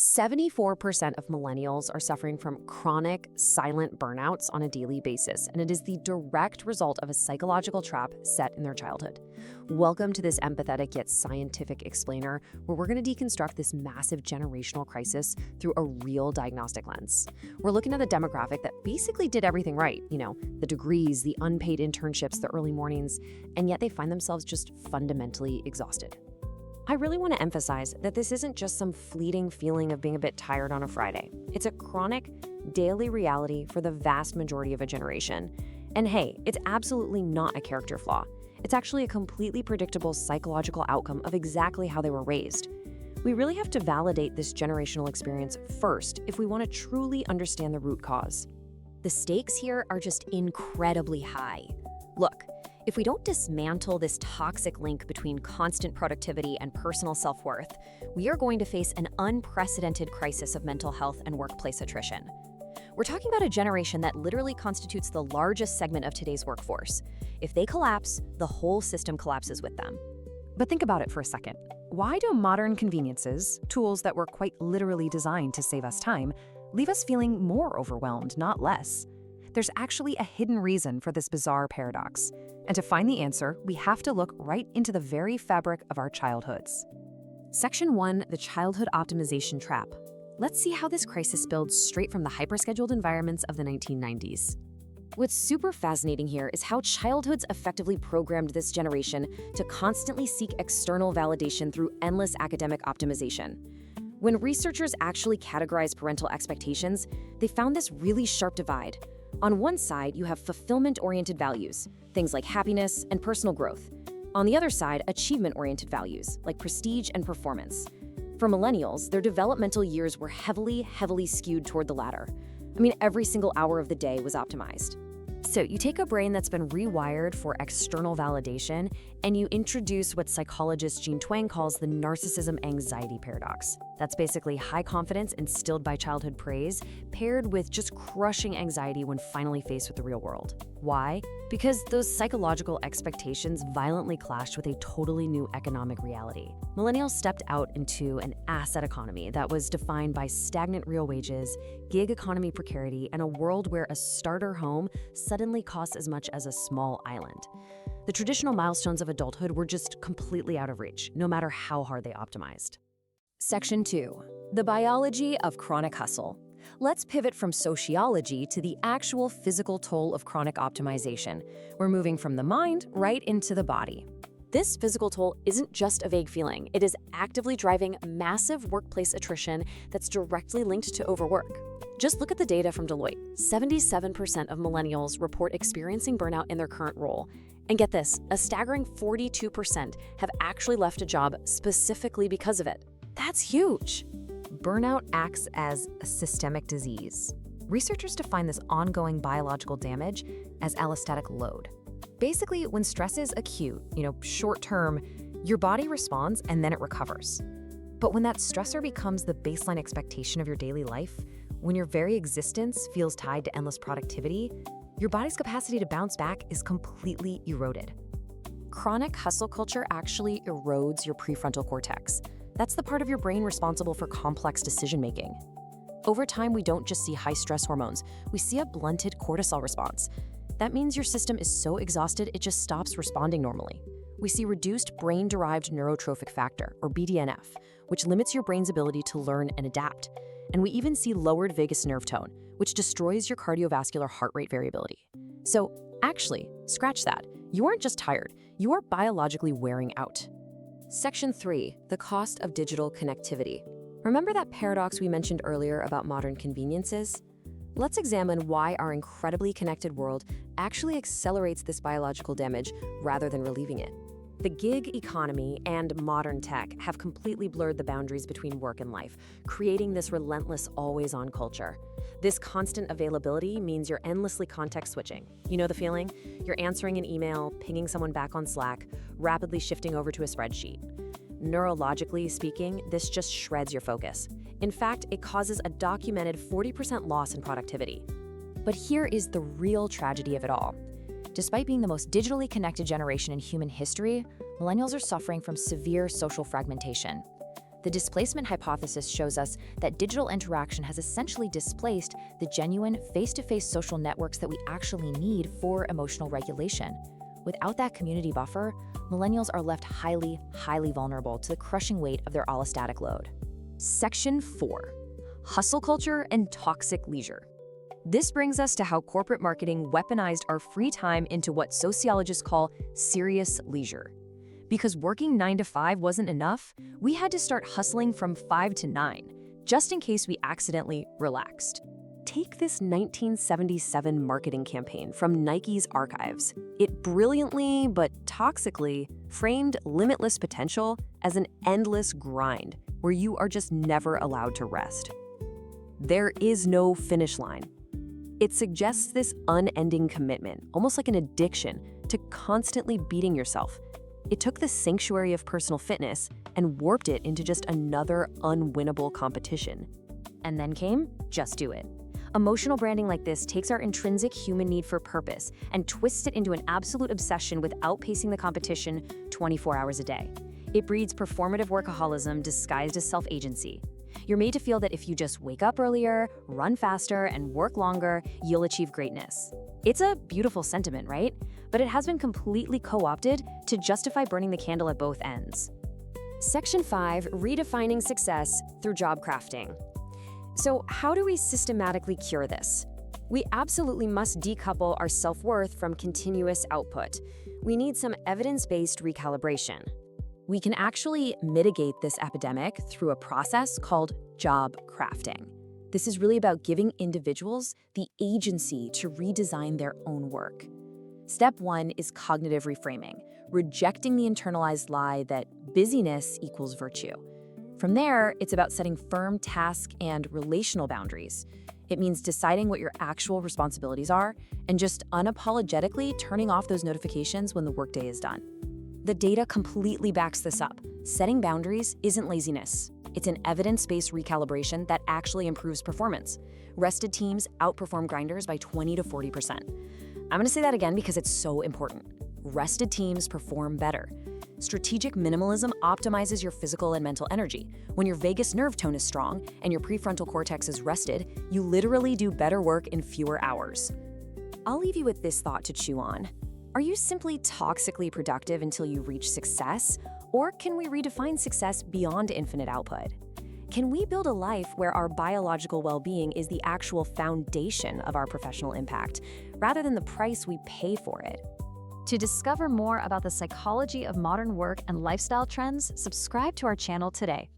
74% of millennials are suffering from chronic, silent burnouts on a daily basis, and it is the direct result of a psychological trap set in their childhood. Welcome to this empathetic yet scientific explainer, where we're going to deconstruct this massive generational crisis through a real diagnostic lens. We're looking at the demographic that basically did everything right, the degrees, the unpaid internships, the early mornings, and yet they find themselves just fundamentally exhausted. I really want to emphasize that this isn't just some fleeting feeling of being a bit tired on a Friday. It's a chronic, daily reality for the vast majority of a generation. And hey, it's absolutely not a character flaw. It's actually a completely predictable psychological outcome of exactly how they were raised. We really have to validate this generational experience first if we want to truly understand the root cause. The stakes here are just incredibly high. Look, if we don't dismantle this toxic link between constant productivity and personal self-worth, we are going to face an unprecedented crisis of mental health and workplace attrition. We're talking about a generation that literally constitutes the largest segment of today's workforce. If they collapse, the whole system collapses with them. But think about it for a second. Why do modern conveniences, tools that were quite literally designed to save us time, leave us feeling more overwhelmed, not less? There's actually a hidden reason for this bizarre paradox. And to find the answer, we have to look right into the very fabric of our childhoods. Section 1, the childhood optimization trap. Let's see how this crisis builds straight from the hyper-scheduled environments of the 1990s. What's super fascinating here is how childhoods effectively programmed this generation to constantly seek external validation through endless academic optimization. When researchers actually categorized parental expectations, they found this really sharp divide. On one side, you have fulfillment-oriented values, things like happiness and personal growth. On the other side, achievement-oriented values, like prestige and performance. For millennials, their developmental years were heavily skewed toward the latter. Every single hour of the day was optimized. So you take a brain that's been rewired for external validation, and you introduce what psychologist Jean Twenge calls the narcissism-anxiety paradox. That's basically high confidence instilled by childhood praise, paired with just crushing anxiety when finally faced with the real world. Why? Because those psychological expectations violently clashed with a totally new economic reality. Millennials stepped out into an asset economy that was defined by stagnant real wages, gig economy precarity, and a world where a starter home suddenly costs as much as a small island. The traditional milestones of adulthood were just completely out of reach, no matter how hard they optimized. Section 2, the biology of chronic hustle. Let's pivot from sociology to the actual physical toll of chronic optimization. We're moving from the mind right into the body. This physical toll isn't just a vague feeling. It is actively driving massive workplace attrition that's directly linked to overwork. Just look at the data from Deloitte. 77% of millennials report experiencing burnout in their current role. And get this, a staggering 42% have actually left a job specifically because of it. That's huge. Burnout acts as a systemic disease. Researchers define this ongoing biological damage as allostatic load. Basically, when stress is acute, short-term, your body responds and then it recovers. But when that stressor becomes the baseline expectation of your daily life, when your very existence feels tied to endless productivity, your body's capacity to bounce back is completely eroded. Chronic hustle culture actually erodes your prefrontal cortex. That's the part of your brain responsible for complex decision-making. Over time, we don't just see high stress hormones, we see a blunted cortisol response. That means your system is so exhausted it just stops responding normally. We see reduced brain-derived neurotrophic factor, or BDNF, which limits your brain's ability to learn and adapt. And we even see lowered vagus nerve tone, which destroys your cardiovascular heart rate variability. So actually, scratch that. You aren't just tired, you are biologically wearing out. Section 3, the cost of digital connectivity. Remember that paradox we mentioned earlier about modern conveniences? Let's examine why our incredibly connected world actually accelerates this biological damage rather than relieving it. The gig economy and modern tech have completely blurred the boundaries between work and life, creating this relentless always-on culture. This constant availability means you're endlessly context switching. You know the feeling? You're answering an email, pinging someone back on Slack, rapidly shifting over to a spreadsheet. Neurologically speaking, this just shreds your focus. In fact, it causes a documented 40% loss in productivity. But here is the real tragedy of it all. Despite being the most digitally connected generation in human history, millennials are suffering from severe social fragmentation. The displacement hypothesis shows us that digital interaction has essentially displaced the genuine face-to-face social networks that we actually need for emotional regulation. Without that community buffer, millennials are left highly, highly vulnerable to the crushing weight of their allostatic load. Section 4. Hustle culture and toxic leisure. This brings us to how corporate marketing weaponized our free time into what sociologists call serious leisure. Because working 9 to 5 wasn't enough, we had to start hustling from 5 to 9, just in case we accidentally relaxed. Take this 1977 marketing campaign from Nike's archives. It brilliantly, but toxically, framed limitless potential as an endless grind where you are just never allowed to rest. There is no finish line. It suggests this unending commitment, almost like an addiction, to constantly beating yourself. It took the sanctuary of personal fitness and warped it into just another unwinnable competition. And then came Just Do It. Emotional branding like this takes our intrinsic human need for purpose and twists it into an absolute obsession with outpacing the competition 24 hours a day. It breeds performative workaholism disguised as self-agency. You're made to feel that if you just wake up earlier, run faster, and work longer, you'll achieve greatness. It's a beautiful sentiment, right? But it has been completely co-opted to justify burning the candle at both ends. Section 5, redefining success through job crafting. So how do we systematically cure this? We absolutely must decouple our self-worth from continuous output. We need some evidence-based recalibration. We can actually mitigate this epidemic through a process called job crafting. This is really about giving individuals the agency to redesign their own work. Step 1 is cognitive reframing, rejecting the internalized lie that busyness equals virtue. From there, it's about setting firm task and relational boundaries. It means deciding what your actual responsibilities are and just unapologetically turning off those notifications when the workday is done. The data completely backs this up. Setting boundaries isn't laziness. It's an evidence-based recalibration that actually improves performance. Rested teams outperform grinders by 20 to 40%. I'm gonna say that again because it's so important. Rested teams perform better. Strategic minimalism optimizes your physical and mental energy. When your vagus nerve tone is strong and your prefrontal cortex is rested, you literally do better work in fewer hours. I'll leave you with this thought to chew on. Are you simply toxically productive until you reach success? Or can we redefine success beyond infinite output? Can we build a life where our biological well-being is the actual foundation of our professional impact, rather than the price we pay for it? To discover more about the psychology of modern work and lifestyle trends, subscribe to our channel today.